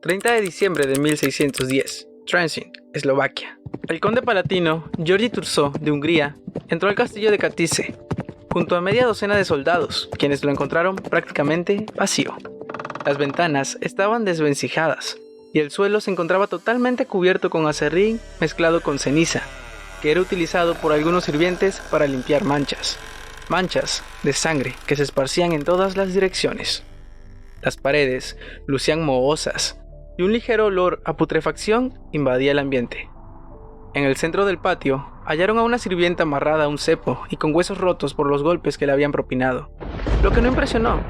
30 de diciembre de 1610, Trenčín, Eslovaquia. El conde palatino György Thurzó de Hungría entró al castillo de Katice, junto a media docena de soldados, quienes lo encontraron prácticamente vacío. Las ventanas estaban desvencijadas y el suelo se encontraba totalmente cubierto con aserrín mezclado con ceniza, que era utilizado por algunos sirvientes para limpiar manchas de sangre que se esparcían en todas las direcciones. Las paredes lucían mohosas y un ligero olor a putrefacción invadía el ambiente. En el centro del patio hallaron a una sirvienta amarrada a un cepo y con huesos rotos por los golpes que le habían propinado, lo que no impresionó,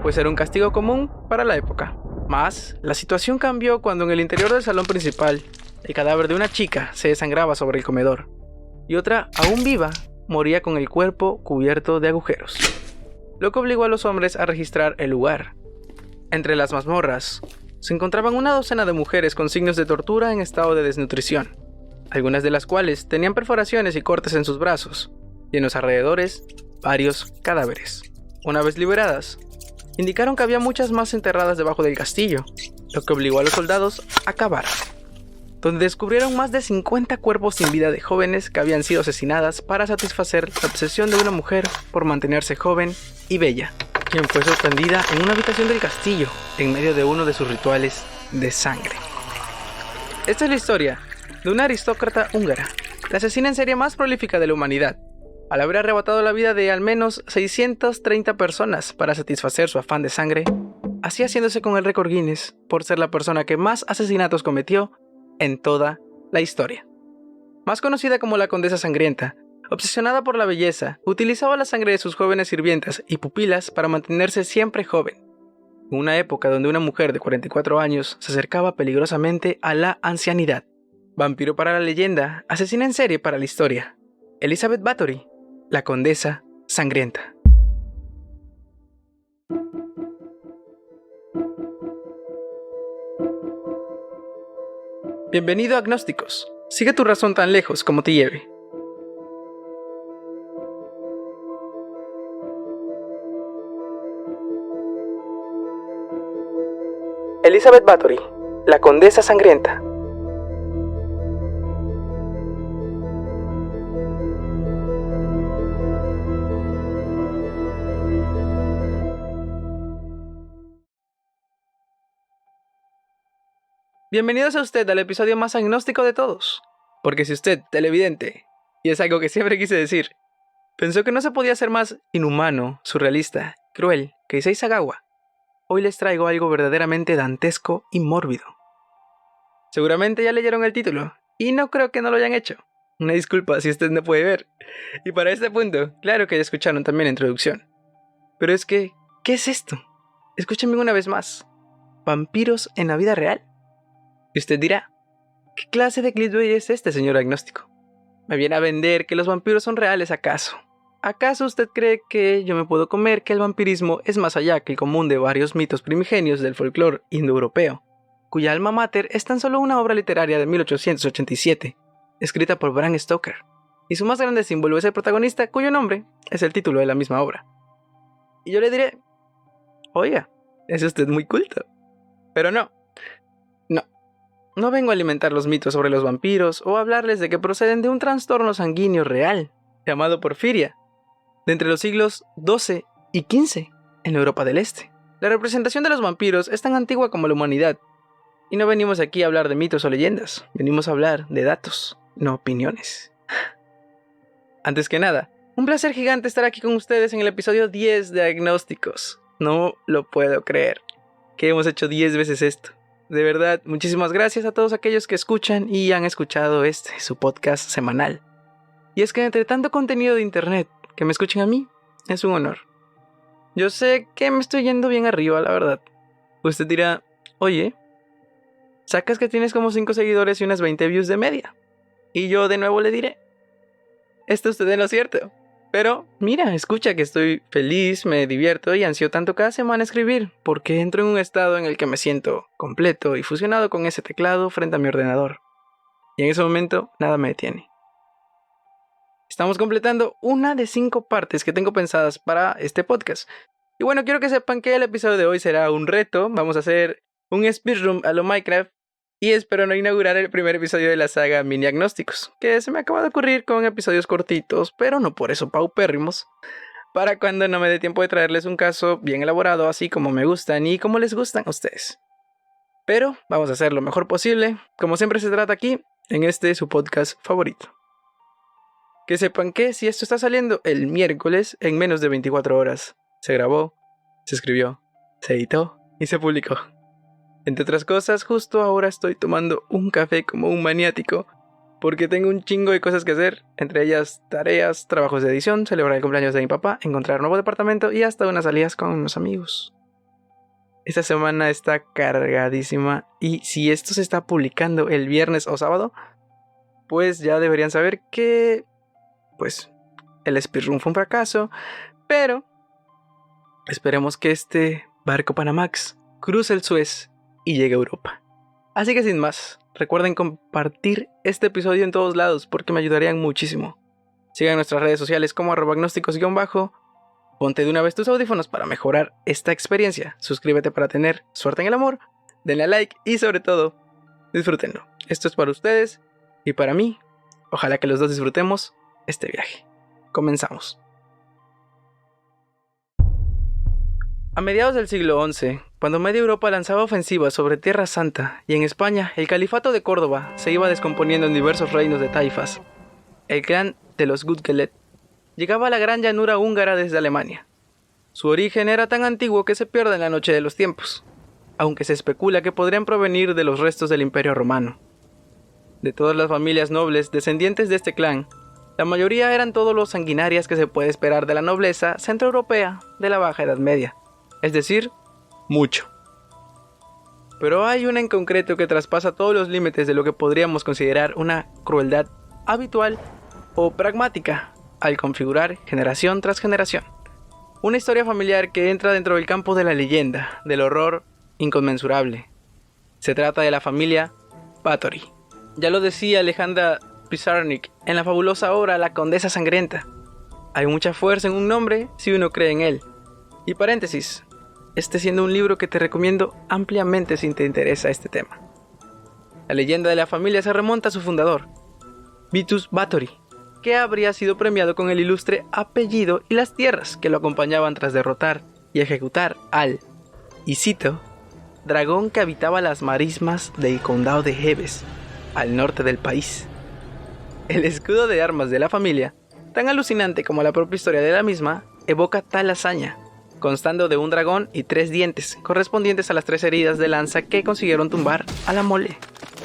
pues era un castigo común para la época. Mas la situación cambió cuando en el interior del salón principal el cadáver de una chica se desangraba sobre el comedor y otra, aún viva, moría con el cuerpo cubierto de agujeros, lo que obligó a los hombres a registrar el lugar. Entre las mazmorras se encontraban una docena de mujeres con signos de tortura en estado de desnutrición, algunas de las cuales tenían perforaciones y cortes en sus brazos, y en los alrededores varios cadáveres. Una vez liberadas, indicaron que había muchas más enterradas debajo del castillo, lo que obligó a los soldados a cavar, donde descubrieron más de 50 cuerpos sin vida de jóvenes que habían sido asesinadas para satisfacer la obsesión de una mujer por mantenerse joven y bella, quien fue sorprendida en una habitación del castillo en medio de uno de sus rituales de sangre. Esta es la historia de una aristócrata húngara, la asesina en serie más prolífica de la humanidad, al haber arrebatado la vida de al menos 630 personas para satisfacer su afán de sangre, así haciéndose con el récord Guinness por ser la persona que más asesinatos cometió en toda la historia. Más conocida como la Condesa Sangrienta, obsesionada por la belleza, utilizaba la sangre de sus jóvenes sirvientas y pupilas para mantenerse siempre joven, en una época donde una mujer de 44 años se acercaba peligrosamente a la ancianidad. Vampiro para la leyenda, asesina en serie para la historia. Elizabeth Bathory, la Condesa Sangrienta. Bienvenido a Agnósticos. Sigue tu razón tan lejos como te lleve. Elizabeth Bathory, la Condesa Sangrienta. Bienvenidos a usted al episodio más agnóstico de todos. Porque si usted, televidente, y es algo que siempre quise decir, pensó que no se podía ser más inhumano, surrealista, cruel que Issei Sagawa, hoy les traigo algo verdaderamente dantesco y mórbido. Seguramente ya leyeron el título, y no creo que no lo hayan hecho. Una disculpa si usted no puede ver. Y para este punto, claro que ya escucharon también la introducción. Pero es que, ¿qué es esto? Escúchenme una vez más. ¿Vampiros en la vida real? Y usted dirá, ¿qué clase de clickbait es este, señor agnóstico? ¿Me viene a vender que los vampiros son reales acaso? ¿Acaso usted cree que yo me puedo comer que el vampirismo es más allá que el común de varios mitos primigenios del folclore indoeuropeo, cuya alma mater es tan solo una obra literaria de 1887, escrita por Bram Stoker, y su más grande símbolo es el protagonista cuyo nombre es el título de la misma obra? Y yo le diré, oiga, es usted muy culto. Pero no vengo a alimentar los mitos sobre los vampiros o a hablarles de que proceden de un trastorno sanguíneo real, llamado porfiria, de entre los siglos XII y XV en la Europa del Este. La representación de los vampiros es tan antigua como la humanidad, y no venimos aquí a hablar de mitos o leyendas, venimos a hablar de datos, no opiniones. Antes que nada, un placer gigante estar aquí con ustedes en el episodio 10 de Agnósticos. No lo puedo creer, que hemos hecho 10 veces esto. De verdad, muchísimas gracias a todos aquellos que escuchan y han escuchado su podcast semanal. Y es que entre tanto contenido de internet, que me escuchen a mí, es un honor. Yo sé que me estoy yendo bien arriba, la verdad. Usted dirá, oye, sacas que tienes como 5 seguidores y unas 20 views de media. Y yo de nuevo le diré, está usted en lo cierto. Pero mira, escucha que estoy feliz, me divierto y ansío tanto cada semana escribir, porque entro en un estado en el que me siento completo y fusionado con ese teclado frente a mi ordenador. Y en ese momento nada me detiene. Estamos completando una de 5 partes que tengo pensadas para este podcast. Y bueno, quiero que sepan que el episodio de hoy será un reto. Vamos a hacer un speedrun a lo Minecraft y espero no inaugurar el primer episodio de la saga Mini Agnósticos, que se me acaba de ocurrir con episodios cortitos, pero no por eso paupérrimos, para cuando no me dé tiempo de traerles un caso bien elaborado, así como me gustan y como les gustan a ustedes. Pero vamos a hacer lo mejor posible, como siempre se trata aquí, en este su podcast favorito. Que sepan que si esto está saliendo el miércoles, en menos de 24 horas, se grabó, se escribió, se editó y se publicó. Entre otras cosas, justo ahora estoy tomando un café como un maniático, porque tengo un chingo de cosas que hacer, entre ellas tareas, trabajos de edición, celebrar el cumpleaños de mi papá, encontrar un nuevo departamento y hasta unas salidas con unos amigos. Esta semana está cargadísima y si esto se está publicando el viernes o sábado, pues ya deberían saber que, pues, el speedrun fue un fracaso, pero esperemos que este barco Panamax cruce el Suez y llegue a Europa. Así que sin más, recuerden compartir este episodio en todos lados porque me ayudarían muchísimo. Sigan nuestras redes sociales como @agnósticos_. Ponte de una vez tus audífonos para mejorar esta experiencia. Suscríbete para tener suerte en el amor. Denle a like y sobre todo, disfrútenlo. Esto es para ustedes y para mí. Ojalá que los dos disfrutemos este viaje. Comenzamos. A mediados del siglo XI, cuando media Europa lanzaba ofensivas sobre Tierra Santa y en España el califato de Córdoba se iba descomponiendo en diversos reinos de taifas, el clan de los Gutkeled llegaba a la gran llanura húngara desde Alemania. Su origen era tan antiguo que se pierde en la noche de los tiempos, aunque se especula que podrían provenir de los restos del Imperio Romano. De todas las familias nobles descendientes de este clan, la mayoría eran todos los sanguinarias que se puede esperar de la nobleza centroeuropea de la Baja Edad Media. Es decir, mucho. Pero hay una en concreto que traspasa todos los límites de lo que podríamos considerar una crueldad habitual o pragmática al configurar generación tras generación. Una historia familiar que entra dentro del campo de la leyenda, del horror inconmensurable. Se trata de la familia Báthory. Ya lo decía Alejandra Pizarnik en la fabulosa obra La Condesa Sangrienta. Hay mucha fuerza en un nombre si uno cree en él. Y paréntesis, este siendo un libro que te recomiendo ampliamente si te interesa este tema. La leyenda de la familia se remonta a su fundador, Vitus Báthory, que habría sido premiado con el ilustre apellido y las tierras que lo acompañaban tras derrotar y ejecutar al, y cito, dragón que habitaba las marismas del condado de Jebes, al norte del país. El escudo de armas de la familia, tan alucinante como la propia historia de la misma, evoca tal hazaña, constando de un dragón y 3 dientes, correspondientes a las 3 heridas de lanza que consiguieron tumbar a la mole.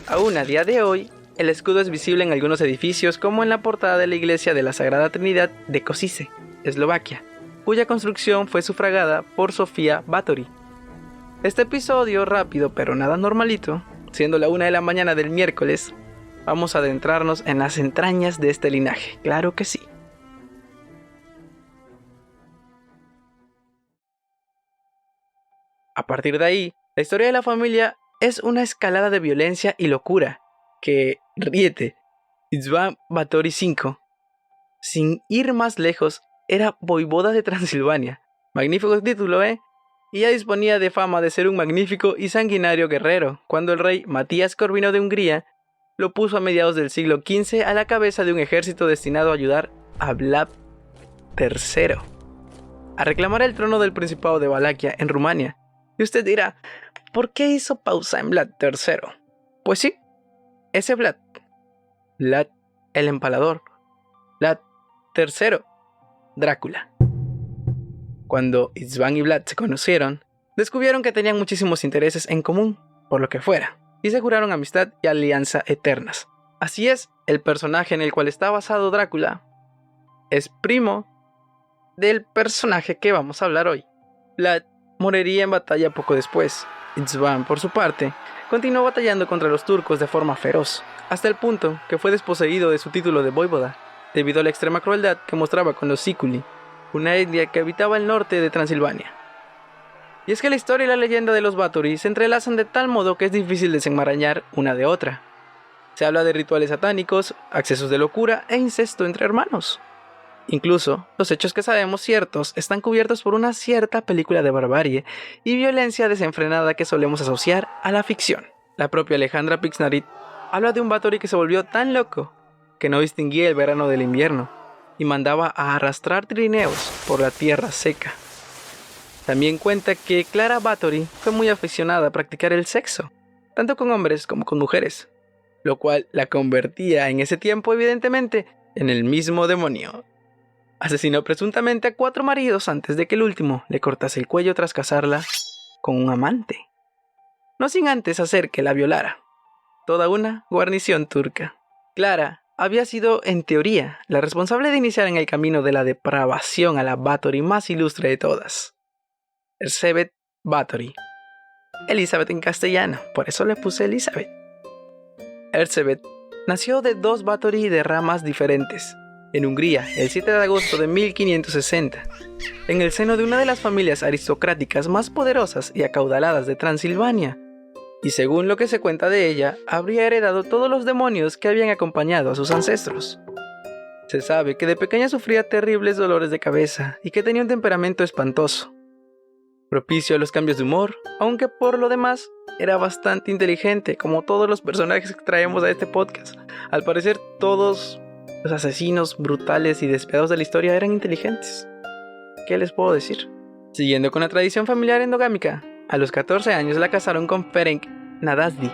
Aún a día de hoy, el escudo es visible en algunos edificios, como en la portada de la iglesia de la Sagrada Trinidad de Košice, Eslovaquia, cuya construcción fue sufragada por Sofía Báthory. Este episodio, rápido pero nada normalito, siendo la 1 de la mañana del miércoles, vamos a adentrarnos en las entrañas de este linaje, claro que sí. A partir de ahí, la historia de la familia es una escalada de violencia y locura que, ríete, István Báthory V, sin ir más lejos, era voivoda de Transilvania. Magnífico título, Y ya disponía de fama de ser un magnífico y sanguinario guerrero, cuando el rey Matías Corvino de Hungría lo puso a mediados del siglo XV a la cabeza de un ejército destinado a ayudar a Vlad III a reclamar el trono del Principado de Valaquia en Rumania. Y usted dirá, ¿por qué hizo pausa en Vlad III? Pues sí, ese Vlad el Empalador, Vlad III, Drácula. Cuando István y Vlad se conocieron, descubrieron que tenían muchísimos intereses en común, por lo que fuera, y se juraron amistad y alianza eternas. Así es, el personaje en el cual está basado Drácula es primo del personaje que vamos a hablar hoy. Vlad moriría en batalla poco después. István, por su parte, continuó batallando contra los turcos de forma feroz, hasta el punto que fue desposeído de su título de voivoda, debido a la extrema crueldad que mostraba con los Sículi, una etnia que habitaba el norte de Transilvania. Y es que la historia y la leyenda de los Báthory se entrelazan de tal modo que es difícil desenmarañar una de otra. Se habla de rituales satánicos, accesos de locura e incesto entre hermanos. Incluso, los hechos que sabemos ciertos están cubiertos por una cierta película de barbarie y violencia desenfrenada que solemos asociar a la ficción. La propia Alejandra Pixnarit habla de un Bathory que se volvió tan loco que no distinguía el verano del invierno y mandaba a arrastrar trineos por la tierra seca. También cuenta que Clara Bathory fue muy aficionada a practicar el sexo, tanto con hombres como con mujeres, lo cual la convertía en ese tiempo evidentemente en el mismo demonio. Asesinó presuntamente a 4 maridos antes de que el último le cortase el cuello tras casarla con un amante, no sin antes hacer que la violara. Toda una guarnición turca. Clara había sido, en teoría, la responsable de iniciar en el camino de la depravación a la Bathory más ilustre de todas, Erzsébet Bathory. Elizabeth en castellano, por eso le puse Elizabeth. Erzsébet nació de 2 Bathory de ramas diferentes, en Hungría, el 7 de agosto de 1560, en el seno de una de las familias aristocráticas más poderosas y acaudaladas de Transilvania, y según lo que se cuenta de ella, habría heredado todos los demonios que habían acompañado a sus ancestros. Se sabe que de pequeña sufría terribles dolores de cabeza y que tenía un temperamento espantoso, propicio a los cambios de humor, aunque por lo demás era bastante inteligente, como todos los personajes que traemos a este podcast. Al parecer todos los asesinos brutales y despiadados de la historia eran inteligentes. ¿Qué les puedo decir? Siguiendo con la tradición familiar endogámica, a los 14 años la casaron con Ferenc Nadasdy,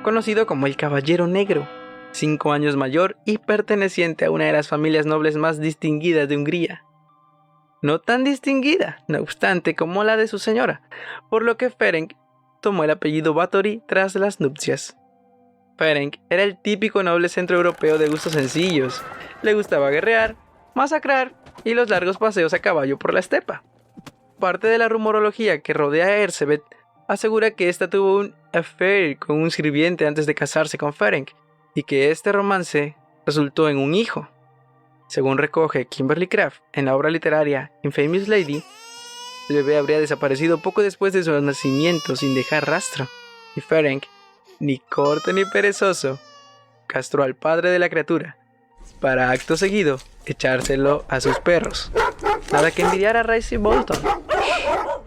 conocido como el Caballero Negro, 5 años mayor y perteneciente a una de las familias nobles más distinguidas de Hungría. No tan distinguida, no obstante, como la de su señora, por lo que Ferenc tomó el apellido Bathory tras las nupcias. Ferenc era el típico noble centroeuropeo de gustos sencillos. Le gustaba guerrear, masacrar y los largos paseos a caballo por la estepa. Parte de la rumorología que rodea a Erzsébet asegura que ésta tuvo un affair con un sirviente antes de casarse con Ferenc y que este romance resultó en un hijo. Según recoge Kimberly Craft en la obra literaria Infamous Lady, el bebé habría desaparecido poco después de su nacimiento sin dejar rastro, y Ferenc, ni corto ni perezoso, castró al padre de la criatura, para acto seguido echárselo a sus perros. Nada que envidiar a Ramsay Bolton.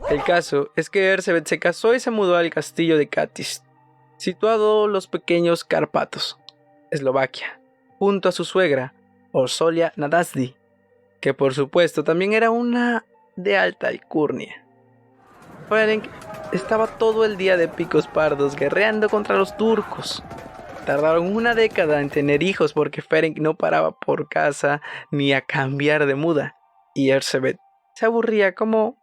El caso es que Erzsébet se casó y se mudó al castillo de Katice, situado en los pequeños Cárpatos, Eslovaquia, junto a su suegra, Orsolya Nadasdy, que por supuesto también era una de alta alcurnia. Ferenc estaba todo el día de picos pardos guerreando contra los turcos. Tardaron una década en tener hijos porque Ferenc no paraba por casa ni a cambiar de muda, y Erzsébet se aburría como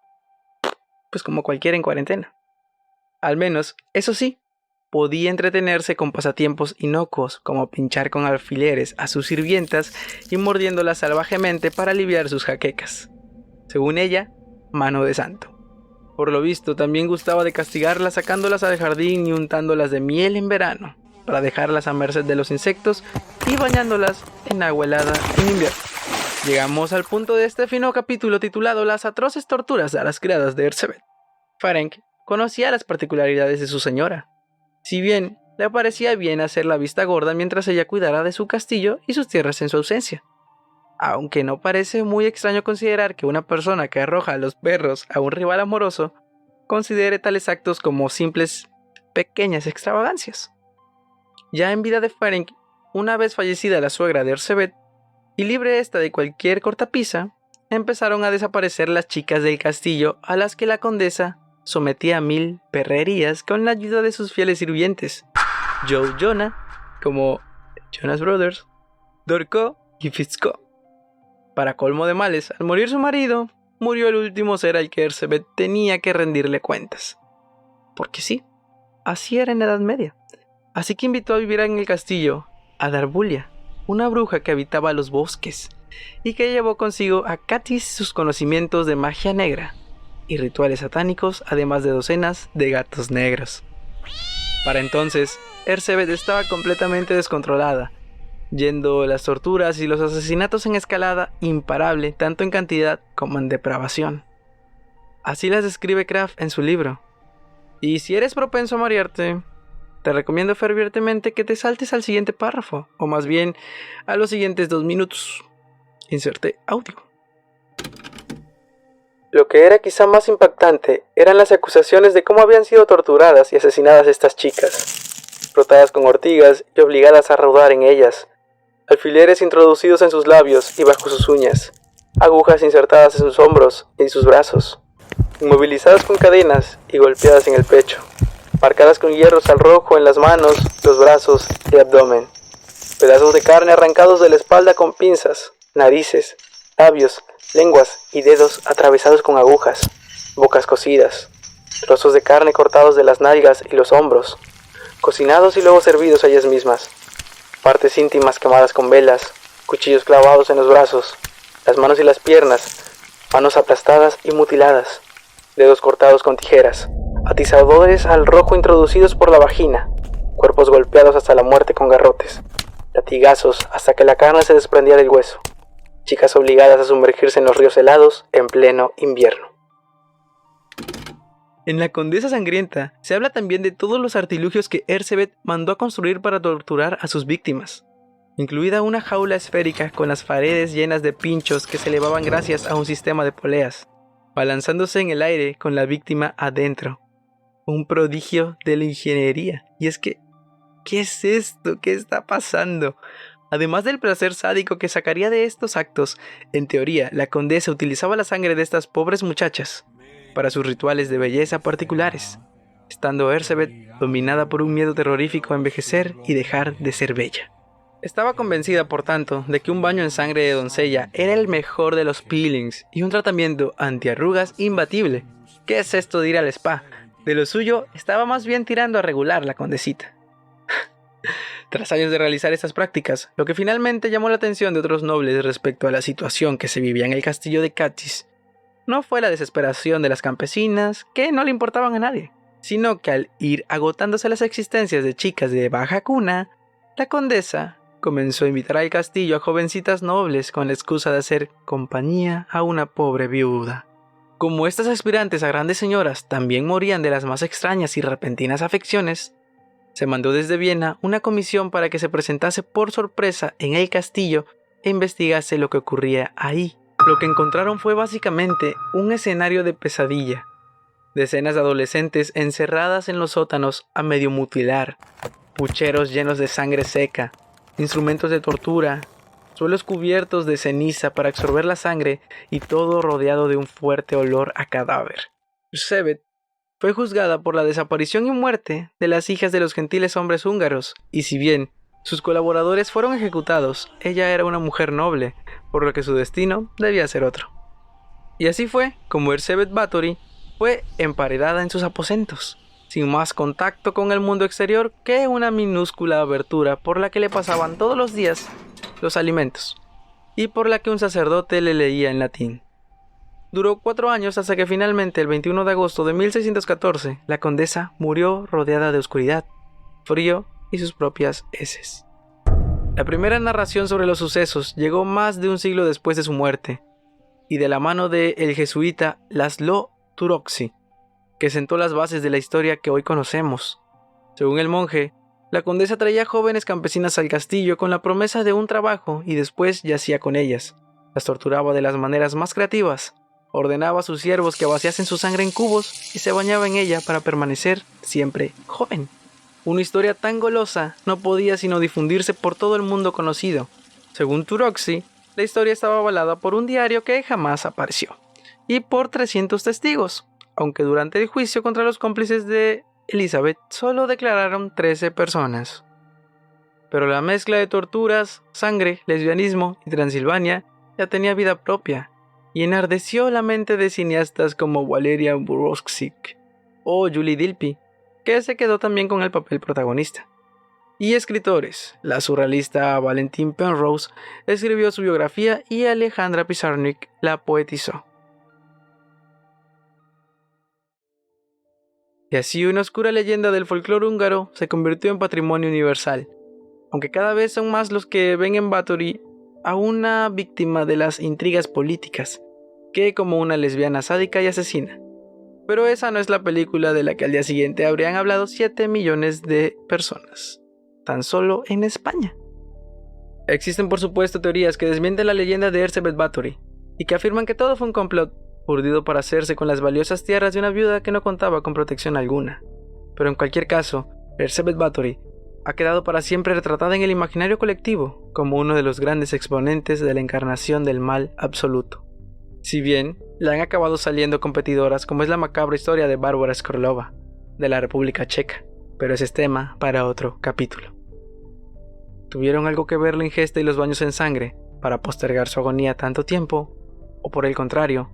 cualquiera en cuarentena. Al menos, eso sí, podía entretenerse con pasatiempos inocuos como pinchar con alfileres a sus sirvientas y mordiéndolas salvajemente para aliviar sus jaquecas. Según ella, mano de santo. Por lo visto, también gustaba de castigarlas sacándolas al jardín y untándolas de miel en verano, para dejarlas a merced de los insectos y bañándolas en agua helada en invierno. Llegamos al punto de este fino capítulo titulado Las atroces torturas a las criadas de Erzsébet. Ferenc conocía las particularidades de su señora. Si bien le parecía bien hacer la vista gorda mientras ella cuidara de su castillo y sus tierras en su ausencia. Aunque no parece muy extraño considerar que una persona que arroja a los perros a un rival amoroso considere tales actos como simples pequeñas extravagancias. Ya en vida de Ferenc, una vez fallecida la suegra de Erzsébet, y libre esta de cualquier cortapisa, empezaron a desaparecer las chicas del castillo a las que la condesa sometía a 1000 perrerías con la ayuda de sus fieles sirvientes, Joe Jonah, como Jonas Brothers, Dorco y Fitzco. Para colmo de males, al morir su marido, murió el último ser al que Erzsébet tenía que rendirle cuentas. Porque sí, así era en la Edad Media. Así que invitó a vivir en el castillo a Darbulia, una bruja que habitaba los bosques, y que llevó consigo a Katice sus conocimientos de magia negra y rituales satánicos, además de docenas de gatos negros. Para entonces, Erzsébet estaba completamente descontrolada, yendo las torturas y los asesinatos en escalada imparable tanto en cantidad como en depravación. Así las describe Craft en su libro. Y si eres propenso a marearte, te recomiendo fervientemente que te saltes al siguiente párrafo, o más bien a los siguientes 2 minutos. Inserte audio. Lo que era quizá más impactante eran las acusaciones de cómo habían sido torturadas y asesinadas estas chicas, frotadas con ortigas y obligadas a rodar en ellas, alfileres introducidos en sus labios y bajo sus uñas, agujas insertadas en sus hombros y en sus brazos, inmovilizadas con cadenas y golpeadas en el pecho, marcadas con hierros al rojo en las manos, los brazos y el abdomen, pedazos de carne arrancados de la espalda con pinzas, narices, labios, lenguas y dedos atravesados con agujas, bocas cocidas, trozos de carne cortados de las nalgas y los hombros, cocinados y luego servidos a ellas mismas, partes íntimas quemadas con velas, cuchillos clavados en los brazos, las manos y las piernas, manos aplastadas y mutiladas, dedos cortados con tijeras, atizadores al rojo introducidos por la vagina, cuerpos golpeados hasta la muerte con garrotes, latigazos hasta que la carne se desprendía del hueso, chicas obligadas a sumergirse en los ríos helados en pleno invierno. En La Condesa Sangrienta se habla también de todos los artilugios que Erzsébet mandó a construir para torturar a sus víctimas, incluida una jaula esférica con las paredes llenas de pinchos que se elevaban gracias a un sistema de poleas, balanzándose en el aire con la víctima adentro. Un prodigio de la ingeniería. Y es que, ¿qué es esto? ¿Qué está pasando? Además del placer sádico que sacaría de estos actos, en teoría, la condesa utilizaba la sangre de estas pobres muchachas para sus rituales de belleza particulares, estando Erzsébet dominada por un miedo terrorífico a envejecer y dejar de ser bella. Estaba convencida, por tanto, de que un baño en sangre de doncella era el mejor de los peelings y un tratamiento antiarrugas imbatible. ¿Qué es esto de ir al spa? De lo suyo, estaba más bien tirando a regular la condesita. Tras años de realizar estas prácticas, lo que finalmente llamó la atención de otros nobles respecto a la situación que se vivía en el castillo de Cadiz no fue la desesperación de las campesinas, que no le importaban a nadie, sino que al ir agotándose las existencias de chicas de baja cuna, la condesa comenzó a invitar al castillo a jovencitas nobles con la excusa de hacer compañía a una pobre viuda. Como estas aspirantes a grandes señoras también morían de las más extrañas y repentinas afecciones, se mandó desde Viena una comisión para que se presentase por sorpresa en el castillo e investigase lo que ocurría ahí. Lo que encontraron fue básicamente un escenario de pesadilla. Decenas de adolescentes encerradas en los sótanos a medio mutilar, pucheros llenos de sangre seca, instrumentos de tortura, suelos cubiertos de ceniza para absorber la sangre y todo rodeado de un fuerte olor a cadáver. Erzsébet fue juzgada por la desaparición y muerte de las hijas de los gentiles hombres húngaros, y si bien sus colaboradores fueron ejecutados, ella era una mujer noble, por lo que su destino debía ser otro. Y así fue como Erzsébet Báthory fue emparedada en sus aposentos, sin más contacto con el mundo exterior que una minúscula abertura por la que le pasaban todos los días los alimentos, y por la que un sacerdote le leía en latín. Duró 4 años hasta que finalmente, el 21 de agosto de 1614, la condesa murió rodeada de oscuridad, frío y sus propias heces. La primera narración sobre los sucesos llegó más de un siglo después de su muerte, y de la mano de el jesuita László Turoczi, que sentó las bases de la historia que hoy conocemos. Según el monje, la condesa traía jóvenes campesinas al castillo con la promesa de un trabajo y después yacía con ellas. Las torturaba de las maneras más creativas, ordenaba a sus siervos que vaciasen su sangre en cubos y se bañaba en ella para permanecer siempre joven. Una historia tan golosa no podía sino difundirse por todo el mundo conocido. Según Turoczi, la historia estaba avalada por un diario que jamás apareció, y por 300 testigos, aunque durante el juicio contra los cómplices de Elizabeth solo declararon 13 personas. Pero la mezcla de torturas, sangre, lesbianismo y Transilvania ya tenía vida propia, y enardeció la mente de cineastas como Walerian Borowczyk o Julie Delpy, que se quedó también con el papel protagonista. Y escritores, la surrealista Valentin Penrose escribió su biografía y Alejandra Pizarnik la poetizó. Y así una oscura leyenda del folclore húngaro se convirtió en patrimonio universal, aunque cada vez son más los que ven en Báthory a una víctima de las intrigas políticas, que como una lesbiana sádica y asesina. Pero esa no es la película de la que al día siguiente habrían hablado 7 millones de personas, tan solo en España. Existen por supuesto teorías que desmienten la leyenda de Elizabeth Bathory y que afirman que todo fue un complot urdido para hacerse con las valiosas tierras de una viuda que no contaba con protección alguna. Pero en cualquier caso, Elizabeth Bathory ha quedado para siempre retratada en el imaginario colectivo como uno de los grandes exponentes de la encarnación del mal absoluto. Si bien le han acabado saliendo competidoras como es la macabra historia de Bárbara Skorlova, de la República Checa, pero ese es tema para otro capítulo. ¿Tuvieron algo que ver la ingesta y los baños en sangre para postergar su agonía tanto tiempo? ¿O por el contrario,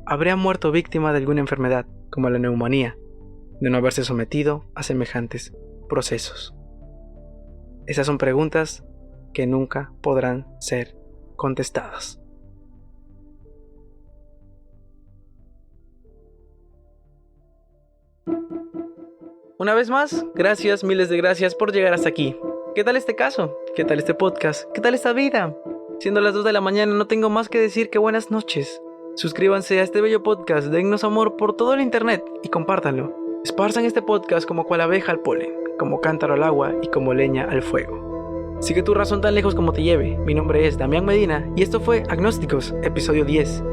habría muerto víctima de alguna enfermedad, como la neumonía, de no haberse sometido a semejantes procesos? Esas son preguntas que nunca podrán ser contestadas. Una vez más, gracias, miles de gracias por llegar hasta aquí. ¿Qué tal este caso? ¿Qué tal este podcast? ¿Qué tal esta vida? Siendo las 2 de la mañana no tengo más que decir que buenas noches. Suscríbanse a este bello podcast, dennos amor por todo el internet y compártanlo. Esparzan este podcast como cual abeja al polen, como cántaro al agua y como leña al fuego. Sigue tu razón tan lejos como te lleve. Mi nombre es Damián Medina y esto fue Agnósticos, episodio 10.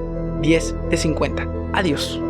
10 de 50. Adiós.